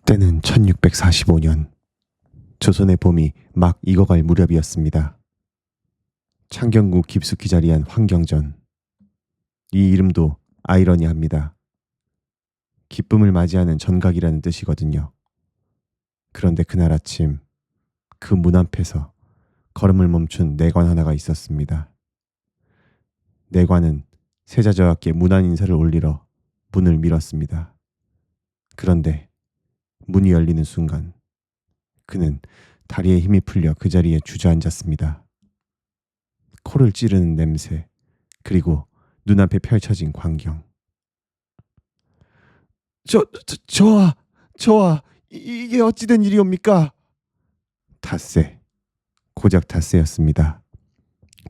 때는 1645년 조선의 봄이 막 익어갈 무렵이었습니다. 창경구 깊숙이 자리한 환경전. 이 이름도 아이러니합니다. 기쁨을 맞이하는 전각이라는 뜻이거든요. 그런데 그날 아침 그 문 앞에서 걸음을 멈춘 내관 하나가 있었습니다. 내관은 세자저하께 문안 인사를 올리러 문을 밀었습니다. 그런데 문이 열리는 순간 그는 다리에 힘이 풀려 그 자리에 주저앉았습니다. 코를 찌르는 냄새, 그리고 눈앞에 펼쳐진 광경. 저와, 이게 어찌된 일이옵니까? 닷새, 고작 닷새였습니다.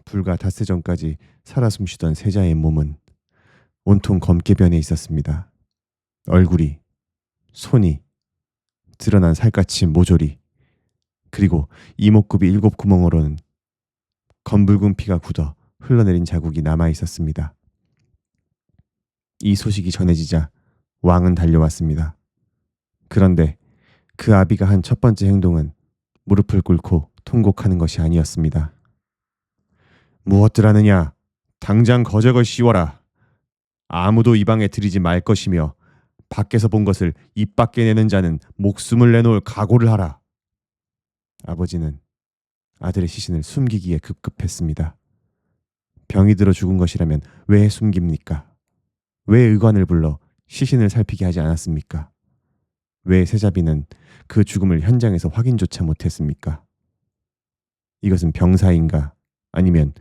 불과 닷새 전까지 살아 숨쉬던 세자의 몸은 온통 검게 변해 있었습니다. 얼굴이, 손이, 드러난 살갗이 모조리, 그리고 이목구비 7구멍으로는 검붉은 피가 굳어 흘러내린 자국이 남아 있었습니다. 이 소식이 전해지자 왕은 달려왔습니다. 그런데 그 아비가 한 첫 번째 행동은 무릎을 꿇고 통곡하는 것이 아니었습니다. 무엇들 하느냐? 당장 거적을 씌워라. 아무도 이 방에 들이지 말 것이며 밖에서 본 것을 입 밖에 내는 자는 목숨을 내놓을 각오를 하라. 아버지는 아들의 시신을 숨기기에 급급했습니다. 병이 들어 죽은 것이라면 왜 숨깁니까? 왜 의관을 불러 시신을 살피게 하지 않았습니까? 왜 세자비는 그 죽음을 현장에서 확인조차 못했습니까? 이것은 병사인가? 아니면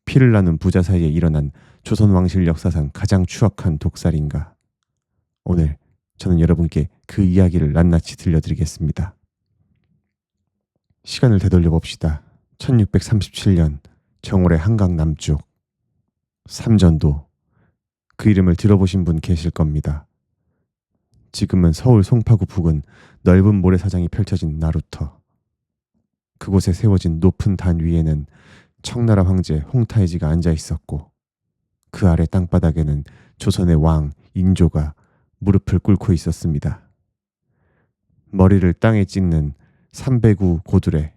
피를 나눈 부자 사이에 일어난 조선 왕실 역사상 가장 추악한 독살인가? 오늘 저는 여러분께 그 이야기를 낱낱이 들려드리겠습니다. 시간을 되돌려 봅시다. 1637년 정월의 한강 남쪽 삼전도. 그 이름을 들어보신 분 계실 겁니다. 지금은 서울 송파구 부근 넓은 모래사장이 펼쳐진 나루터. 그곳에 세워진 높은 단 위에는 청나라 황제 홍타이지가 앉아 있었고, 그 아래 땅바닥에는 조선의 왕 인조가 무릎을 꿇고 있었습니다. 머리를 땅에 찍는 309 고두레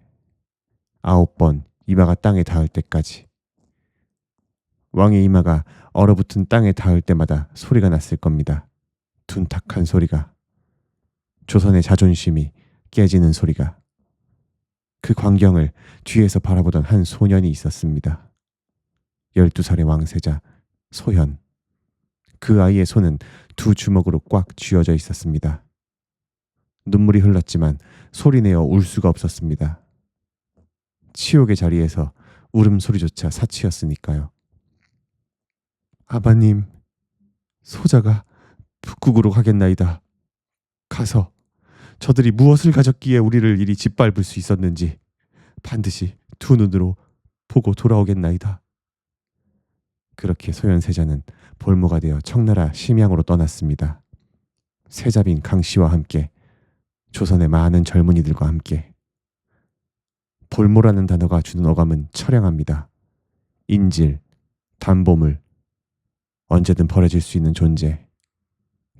9번 이마가 땅에 닿을 때까지. 왕의 이마가 얼어붙은 땅에 닿을 때마다 소리가 났을 겁니다. 둔탁한 소리가. 조선의 자존심이 깨지는 소리가. 그 광경을 뒤에서 바라보던 한 소년이 있었습니다. 12살의 왕세자 소현. 그 아이의 손은 두 주먹으로 꽉 쥐어져 있었습니다. 눈물이 흘렀지만 소리내어 울 수가 없었습니다. 치욕의 자리에서 울음소리조차 사치였으니까요. 아바님, 소자가 북국으로 가겠나이다. 가서 저들이 무엇을 가졌기에 우리를 이리 짓밟을 수 있었는지 반드시 두 눈으로 보고 돌아오겠나이다. 그렇게 소현세자는 볼모가 되어 청나라 심양으로 떠났습니다. 세자빈 강씨와 함께, 조선의 많은 젊은이들과 함께. 볼모라는 단어가 주는 어감은 처량합니다. 인질, 담보물, 언제든 버려질 수 있는 존재.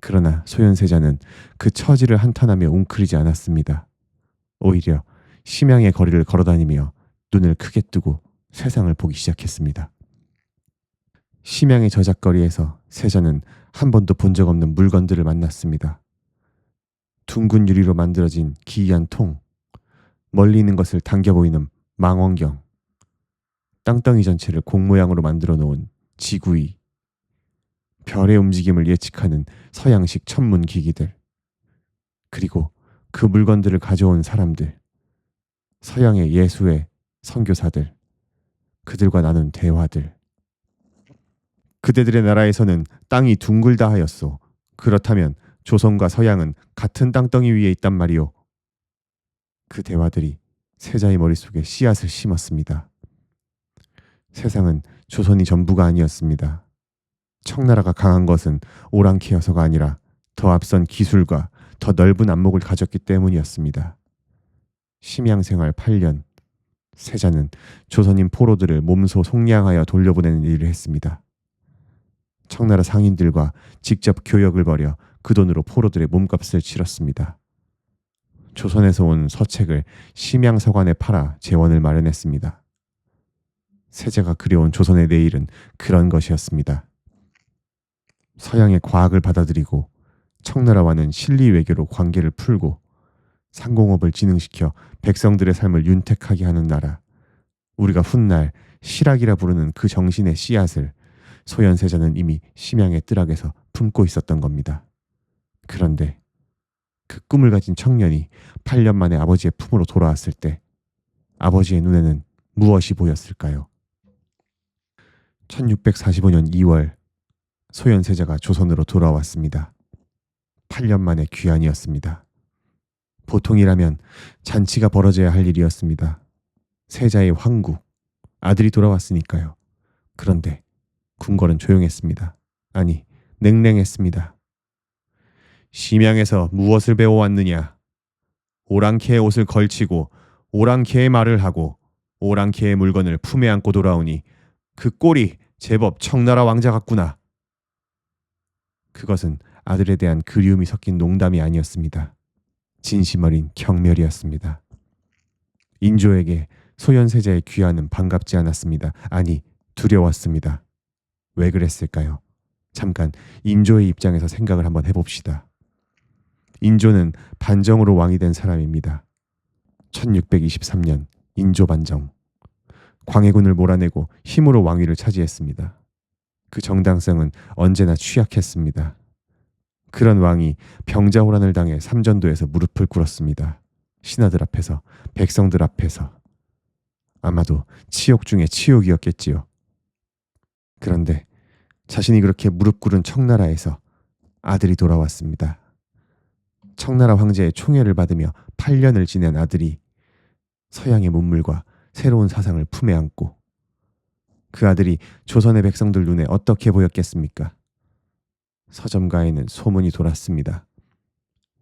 그러나 소현세자는 그 처지를 한탄하며 웅크리지 않았습니다. 오히려 심양의 거리를 걸어다니며 눈을 크게 뜨고 세상을 보기 시작했습니다. 심양의 저작거리에서 세자는 한 번도 본 적 없는 물건들을 만났습니다. 둥근 유리로 만들어진 기이한 통, 멀리 있는 것을 당겨 보이는 망원경, 땅덩이 전체를 공 모양으로 만들어 놓은 지구이, 별의 움직임을 예측하는 서양식 천문 기기들, 그리고 그 물건들을 가져온 사람들, 서양의 예수의 선교사들, 그들과 나눈 대화들. 그대들의 나라에서는 땅이 둥글다 하였소. 그렇다면 조선과 서양은 같은 땅덩이 위에 있단 말이오. 그 대화들이 세자의 머릿속에 씨앗을 심었습니다. 세상은 조선이 전부가 아니었습니다. 청나라가 강한 것은 오랑캐여서가 아니라 더 앞선 기술과 더 넓은 안목을 가졌기 때문이었습니다. 심양생활 8년, 세자는 조선인 포로들을 몸소 속량하여 돌려보내는 일을 했습니다. 청나라 상인들과 직접 교역을 벌여 그 돈으로 포로들의 몸값을 치렀습니다. 조선에서 온 서책을 심양서관에 팔아 재원을 마련했습니다. 세자가 그려온 조선의 내일은 그런 것이었습니다. 서양의 과학을 받아들이고 청나라와는 실리 외교로 관계를 풀고 상공업을 진흥시켜 백성들의 삶을 윤택하게 하는 나라. 우리가 훗날 실학이라 부르는 그 정신의 씨앗을 소현세자는 이미 심양의 뜰학에서 품고 있었던 겁니다. 그런데 그 꿈을 가진 청년이 8년 만에 아버지의 품으로 돌아왔을 때 아버지의 눈에는 무엇이 보였을까요? 1645년 2월 소현세자가 조선으로 돌아왔습니다. 8년 만에 귀환이었습니다. 보통이라면 잔치가 벌어져야 할 일이었습니다. 세자의 황국, 아들이 돌아왔으니까요. 궁궐은 조용했습니다. 아니, 냉랭했습니다. 심양에서 무엇을 배워왔느냐? 오랑캐의 옷을 걸치고 오랑캐의 말을 하고 오랑캐의 물건을 품에 안고 돌아오니 그 꼴이 제법 청나라 왕자 같구나. 그것은 아들에 대한 그리움이 섞인 농담이 아니었습니다. 진심 어린 경멸이었습니다. 인조에게 소현세자의 귀환은 반갑지 않았습니다. 아니, 두려웠습니다. 왜 그랬을까요? 잠깐 인조의 입장에서 생각을 한번 해봅시다. 인조는 반정으로 왕이 된 사람입니다. 1623년 인조 반정. 광해군을 몰아내고 힘으로 왕위를 차지했습니다. 그 정당성은 언제나 취약했습니다. 그런 왕이 병자호란을 당해 삼전도에서 무릎을 꿇었습니다. 신하들 앞에서, 백성들 앞에서. 아마도 치욕 중에 치욕이었겠지요. 그런데 자신이 그렇게 무릎 꿇은 청나라에서 아들이 돌아왔습니다. 청나라 황제의 총애를 받으며 8년을 지낸 아들이 서양의 문물과 새로운 사상을 품에 안고 그 아들이 조선의 백성들 눈에 어떻게 보였겠습니까? 서점가에는 소문이 돌았습니다.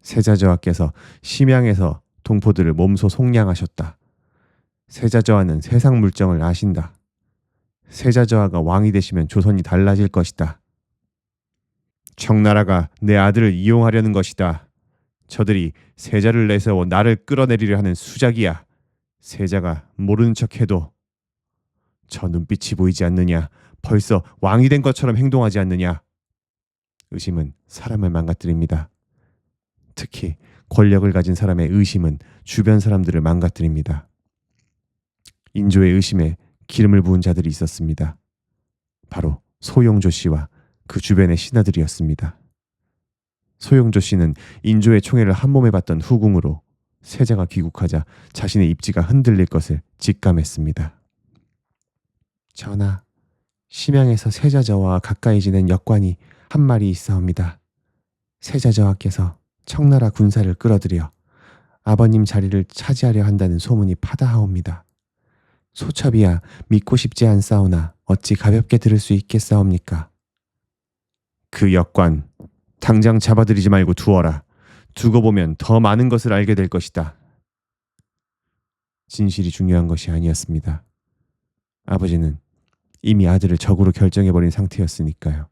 세자저하께서 심양에서 동포들을 몸소 속량하셨다. 세자저하는 세상 물정을 아신다. 세자저하가 왕이 되시면 조선이 달라질 것이다. 청나라가 내 아들을 이용하려는 것이다. 저들이 세자를 내세워 나를 끌어내리려 하는 수작이야. 세자가 모르는 척해도 저 눈빛이 보이지 않느냐? 벌써 왕이 된 것처럼 행동하지 않느냐? 의심은 사람을 망가뜨립니다. 특히 권력을 가진 사람의 의심은 주변 사람들을 망가뜨립니다. 인조의 의심에 기름을 부은 자들이 있었습니다. 바로 소용조 씨와 그 주변의 신하들이었습니다. 소용조 씨는 인조의 총애를 한몸에 받던 후궁으로 세자가 귀국하자 자신의 입지가 흔들릴 것을 직감했습니다. 전하, 심양에서 세자저와 가까이 지낸 역관이 한 말이 있사옵니다. 세자저하께서 청나라 군사를 끌어들여 아버님 자리를 차지하려 한다는 소문이 파다하옵니다. 소첩이야 믿고 싶지 않사오나 어찌 가볍게 들을 수 있겠사옵니까? 그 역관 당장 잡아들이지 말고 두어라. 두고 보면 더 많은 것을 알게 될 것이다. 진실이 중요한 것이 아니었습니다. 아버지는 이미 아들을 적으로 결정해버린 상태였으니까요.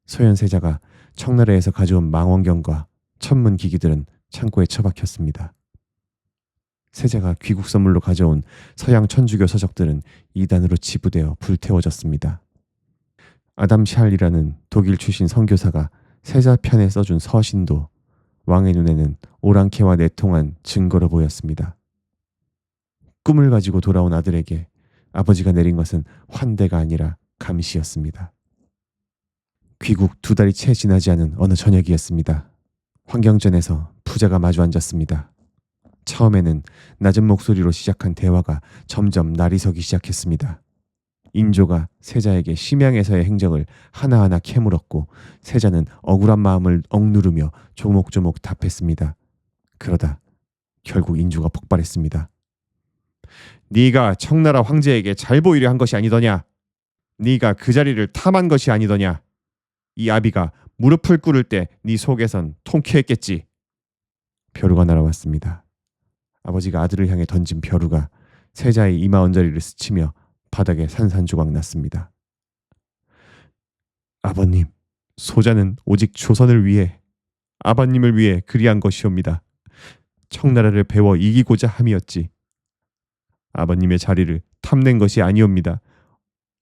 소현세자가 청나라에서 가져온 망원경과 천문 기기들은 창고에 처박혔습니다. 세자가 귀국 선물로 가져온 서양 천주교 서적들은 이단으로 지부되어 불태워졌습니다. 아담 샬이라는 독일 출신 선교사가 세자 편에 써준 서신도 왕의 눈에는 오랑캐와 내통한 증거로 보였습니다. 꿈을 가지고 돌아온 아들에게 아버지가 내린 것은 환대가 아니라 감시였습니다. 귀국 2달이 채 지나지 않은 어느 저녁이었습니다. 환경전에서 부자가 마주 앉았습니다. 처음에는 낮은 목소리로 시작한 대화가 점점 날이 서기 시작했습니다. 인조가 세자에게 심양에서의 행적을 하나하나 캐물었고 세자는 억울한 마음을 억누르며 조목조목 답했습니다. 그러다 결국 인조가 폭발했습니다. 네가 청나라 황제에게 잘 보이려 한 것이 아니더냐? 네가 그 자리를 탐한 것이 아니더냐? 이 아비가 무릎을 꿇을 때 네 속에선 통쾌했겠지. 벼루가 날아왔습니다. 아버지가 아들을 향해 던진 벼루가 세자의 이마 언저리를 스치며 바닥에 산산조각 났습니다. 아버님, 소자는 오직 조선을 위해, 아버님을 위해 그리한 것이옵니다. 청나라를 배워 이기고자 함이었지. 아버님의 자리를 탐낸 것이 아니옵니다.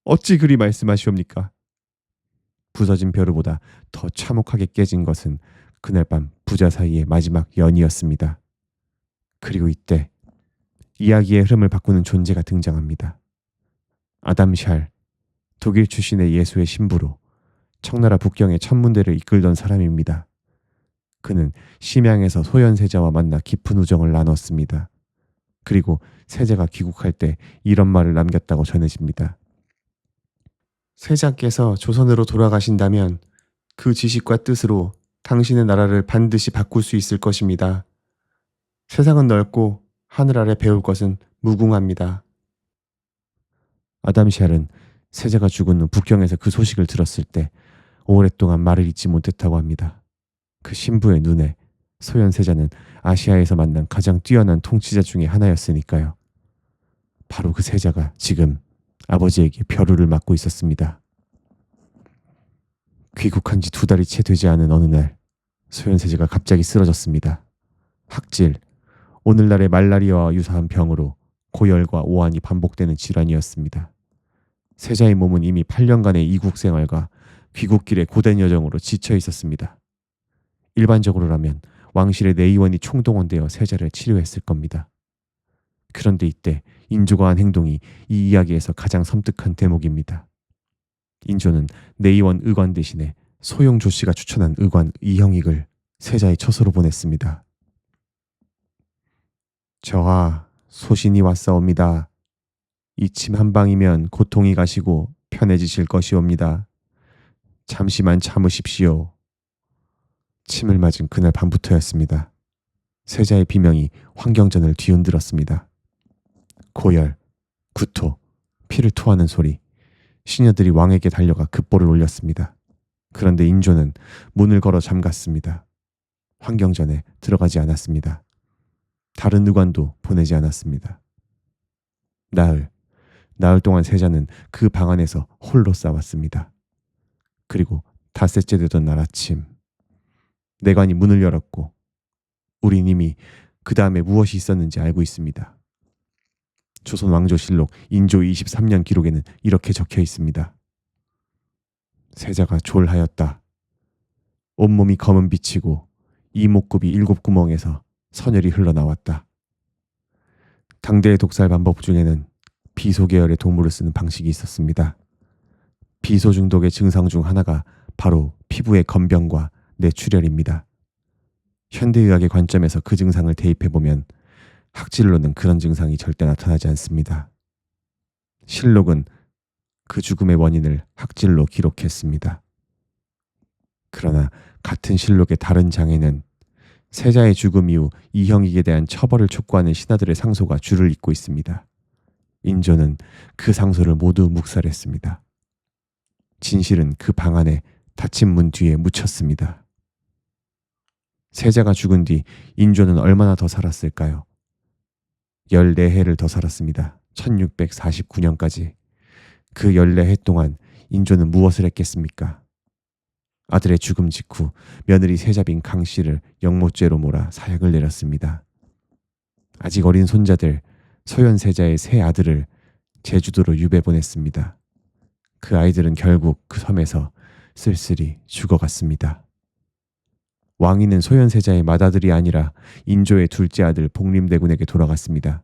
어찌 그리 말씀하시옵니까? 부서진 벼루보다 더 참혹하게 깨진 것은 그날 밤 부자 사이의 마지막 연이었습니다. 그리고 이때 이야기의 흐름을 바꾸는 존재가 등장합니다. 아담 샬, 독일 출신의 예수의 신부로 청나라 북경의 천문대를 이끌던 사람입니다. 그는 심양에서 소현세자와 만나 깊은 우정을 나눴습니다. 그리고 세자가 귀국할 때 이런 말을 남겼다고 전해집니다. 세자께서 조선으로 돌아가신다면 그 지식과 뜻으로 당신의 나라를 반드시 바꿀 수 있을 것입니다. 세상은 넓고 하늘 아래 배울 것은 무궁합니다. 아담 샬은 세자가 죽은 후 북경에서 그 소식을 들었을 때 오랫동안 말을 잇지 못했다고 합니다. 그 신부의 눈에 소현세자는 아시아에서 만난 가장 뛰어난 통치자 중에 하나였으니까요. 바로 그 세자가 지금 아버지에게 벼루를 맞고 있었습니다. 귀국한 지 2달이 채 되지 않은 어느 날 소현세자가 갑자기 쓰러졌습니다. 학질, 오늘날의 말라리아와 유사한 병으로 고열과 오한이 반복되는 질환이었습니다. 세자의 몸은 이미 8년간의 이국 생활과 귀국길의 고된 여정으로 지쳐 있었습니다. 일반적으로라면 왕실의 내의원이 총동원되어 세자를 치료했을 겁니다. 그런데 이때 인조가 한 행동이 이 이야기에서 가장 섬뜩한 대목입니다. 인조는 내의원 의관 대신에 소용 조씨가 추천한 의관 이형익을 세자의 처소로 보냈습니다. 저하 소신이 왔사옵니다. 이 침 한 방이면 고통이 가시고 편해지실 것이옵니다. 잠시만 참으십시오. 침을 맞은 그날 밤부터였습니다. 세자의 비명이 환경전을 뒤흔들었습니다. 고열, 구토, 피를 토하는 소리. 시녀들이 왕에게 달려가 급보를 올렸습니다. 그런데 인조는 문을 걸어 잠갔습니다. 환경전에 들어가지 않았습니다. 다른 의관도 보내지 않았습니다. 나흘 동안 세자는 그 방 안에서 홀로 싸웠습니다. 그리고 닷새째 되던 날 아침, 내관이 문을 열었고 우린 이미 그 다음에 무엇이 있었는지 알고 있습니다. 조선 왕조실록 인조 23년 기록에는 이렇게 적혀 있습니다. 세자가 졸하였다. 온몸이 검은 빛이고 이목구비 7구멍에서 선혈이 흘러나왔다. 당대의 독살 방법 중에는 비소 계열의 동물을 쓰는 방식이 있었습니다. 비소 중독의 증상 중 하나가 바로 피부의 건병과 뇌출혈입니다. 현대의학의 관점에서 그 증상을 대입해보면 학질로는 그런 증상이 절대 나타나지 않습니다. 실록은 그 죽음의 원인을 학질로 기록했습니다. 그러나 같은 실록의 다른 장에는 세자의 죽음 이후 이형익에 대한 처벌을 촉구하는 신하들의 상소가 줄을 잇고 있습니다. 인조는 그 상소를 모두 묵살했습니다. 진실은 그 방 안에 닫힌 문 뒤에 묻혔습니다. 세자가 죽은 뒤 인조는 얼마나 더 살았을까요? 14해를 더 살았습니다. 1649년까지. 그 14해 동안 인조는 무엇을 했겠습니까? 아들의 죽음 직후 며느리 세자빈 강씨를 영모죄로 몰아 사형을 내렸습니다. 아직 어린 손자들 소현세자의 세 아들을 제주도로 유배 보냈습니다. 그 아이들은 결국 그 섬에서 쓸쓸히 죽어갔습니다. 왕위는 소현세자의 맏아들이 아니라 인조의 둘째 아들 복림대군에게 돌아갔습니다.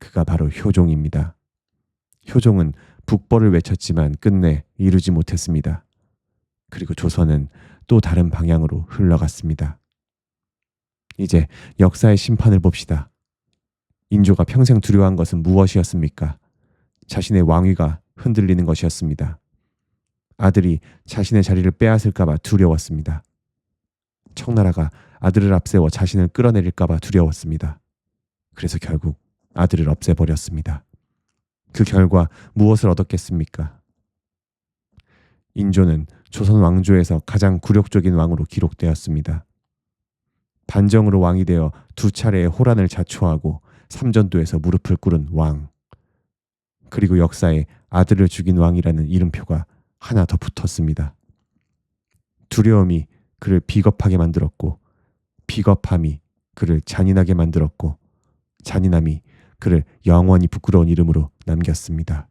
그가 바로 효종입니다. 효종은 북벌을 외쳤지만 끝내 이루지 못했습니다. 그리고 조선은 또 다른 방향으로 흘러갔습니다. 이제 역사의 심판을 봅시다. 인조가 평생 두려워한 것은 무엇이었습니까? 자신의 왕위가 흔들리는 것이었습니다. 아들이 자신의 자리를 빼앗을까봐 두려웠습니다. 청나라가 아들을 앞세워 자신을 끌어내릴까봐 두려웠습니다. 그래서 결국 아들을 없애버렸습니다. 그 결과 무엇을 얻었겠습니까? 인조는 조선 왕조에서 가장 굴욕적인 왕으로 기록되었습니다. 반정으로 왕이 되어 2차례의 호란을 자초하고 삼전도에서 무릎을 꿇은 왕. 그리고 역사에 아들을 죽인 왕이라는 이름표가 하나 더 붙었습니다. 두려움이 그를 비겁하게 만들었고 비겁함이 그를 잔인하게 만들었고 잔인함이 그를 영원히 부끄러운 이름으로 남겼습니다.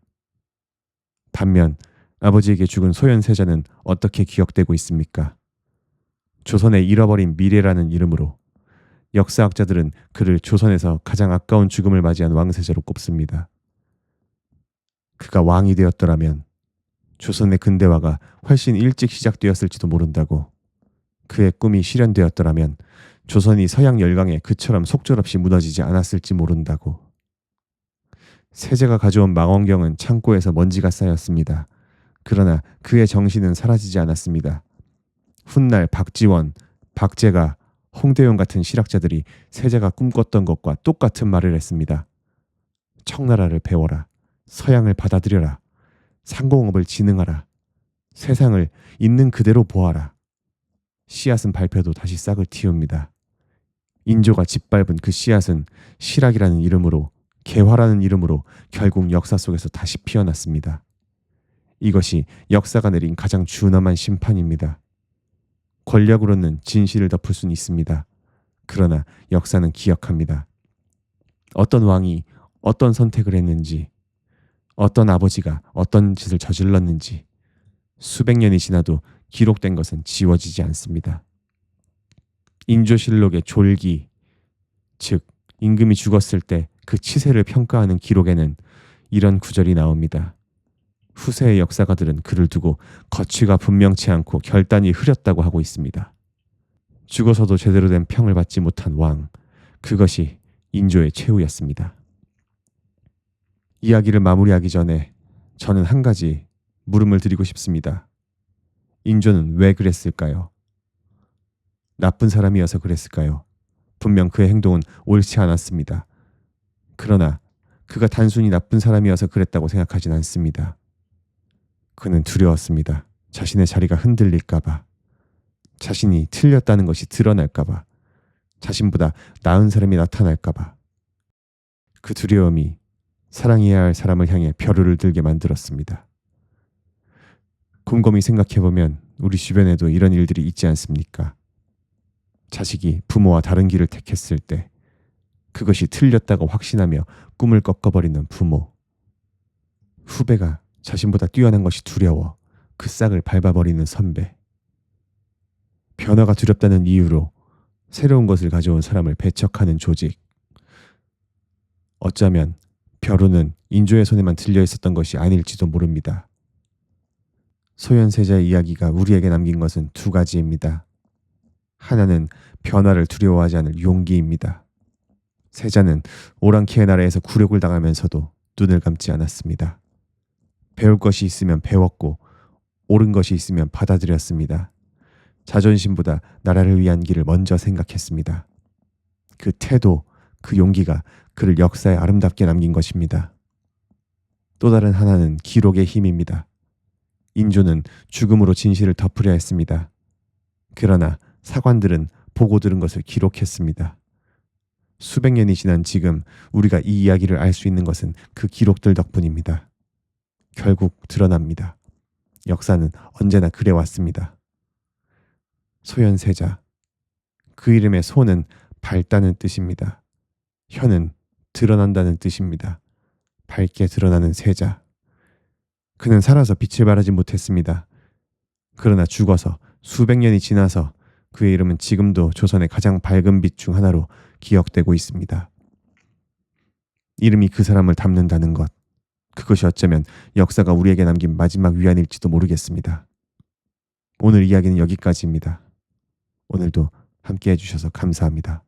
반면 아버지에게 죽은 소현세자는 어떻게 기억되고 있습니까? 조선의 잃어버린 미래라는 이름으로 역사학자들은 그를 조선에서 가장 아까운 죽음을 맞이한 왕세자로 꼽습니다. 그가 왕이 되었더라면 조선의 근대화가 훨씬 일찍 시작되었을지도 모른다고, 그의 꿈이 실현되었더라면 조선이 서양 열강에 그처럼 속절없이 무너지지 않았을지 모른다고. 세자가 가져온 망원경은 창고에서 먼지가 쌓였습니다. 그러나 그의 정신은 사라지지 않았습니다. 훗날 박지원, 박제가, 홍대용 같은 실학자들이 세자가 꿈꿨던 것과 똑같은 말을 했습니다. 청나라를 배워라. 서양을 받아들여라. 상공업을 진흥하라. 세상을 있는 그대로 보아라. 씨앗은 밟혀도 다시 싹을 틔웁니다. 인조가 짓밟은 그 씨앗은 실학이라는 이름으로, 개화라는 이름으로 결국 역사 속에서 다시 피어났습니다. 이것이 역사가 내린 가장 준엄한 심판입니다. 권력으로는 진실을 덮을 수는 있습니다. 그러나 역사는 기억합니다. 어떤 왕이 어떤 선택을 했는지, 어떤 아버지가 어떤 짓을 저질렀는지 수백 년이 지나도 기록된 것은 지워지지 않습니다. 인조실록의 졸기, 즉 임금이 죽었을 때 그 치세를 평가하는 기록에는 이런 구절이 나옵니다. 후세의 역사가들은 그를 두고 거취가 분명치 않고 결단이 흐렸다고 하고 있습니다. 죽어서도 제대로 된 평을 받지 못한 왕, 그것이 인조의 최후였습니다. 이야기를 마무리하기 전에 저는 한 가지 물음을 드리고 싶습니다. 인조는 왜 그랬을까요? 나쁜 사람이어서 그랬을까요? 분명 그의 행동은 옳지 않았습니다. 그러나 그가 단순히 나쁜 사람이어서 그랬다고 생각하진 않습니다. 그는 두려웠습니다. 자신의 자리가 흔들릴까봐, 자신이 틀렸다는 것이 드러날까봐, 자신보다 나은 사람이 나타날까봐. 그 두려움이 사랑해야 할 사람을 향해 벼르를 들게 만들었습니다. 곰곰이 생각해보면 우리 주변에도 이런 일들이 있지 않습니까? 자식이 부모와 다른 길을 택했을 때 그것이 틀렸다고 확신하며 꿈을 꺾어버리는 부모, 후배가 자신보다 뛰어난 것이 두려워 그 싹을 밟아버리는 선배, 변화가 두렵다는 이유로 새로운 것을 가져온 사람을 배척하는 조직. 어쩌면 벼루는 인조의 손에만 들려 있었던 것이 아닐지도 모릅니다. 소현세자의 이야기가 우리에게 남긴 것은 두 가지입니다. 하나는 변화를 두려워하지 않을 용기입니다. 세자는 오랑캐의 나라에서 굴욕을 당하면서도 눈을 감지 않았습니다. 배울 것이 있으면 배웠고 옳은 것이 있으면 받아들였습니다. 자존심보다 나라를 위한 길을 먼저 생각했습니다. 그 태도, 그 용기가 그를 역사에 아름답게 남긴 것입니다. 또 다른 하나는 기록의 힘입니다. 인조는 죽음으로 진실을 덮으려 했습니다. 그러나 사관들은 보고 들은 것을 기록했습니다. 수백 년이 지난 지금 우리가 이 이야기를 알 수 있는 것은 그 기록들 덕분입니다. 결국 드러납니다. 역사는 언제나 그래왔습니다. 소현세자, 그 이름의 소는 밝다는 뜻입니다. 현은 드러난다는 뜻입니다. 밝게 드러나는 세자. 그는 살아서 빛을 발하지 못했습니다. 그러나 죽어서 수백 년이 지나서 그의 이름은 지금도 조선의 가장 밝은 빛 중 하나로 기억되고 있습니다. 이름이 그 사람을 담는다는 것, 그것이 어쩌면 역사가 우리에게 남긴 마지막 위안일지도 모르겠습니다. 오늘 이야기는 여기까지입니다. 오늘도 함께 해주셔서 감사합니다.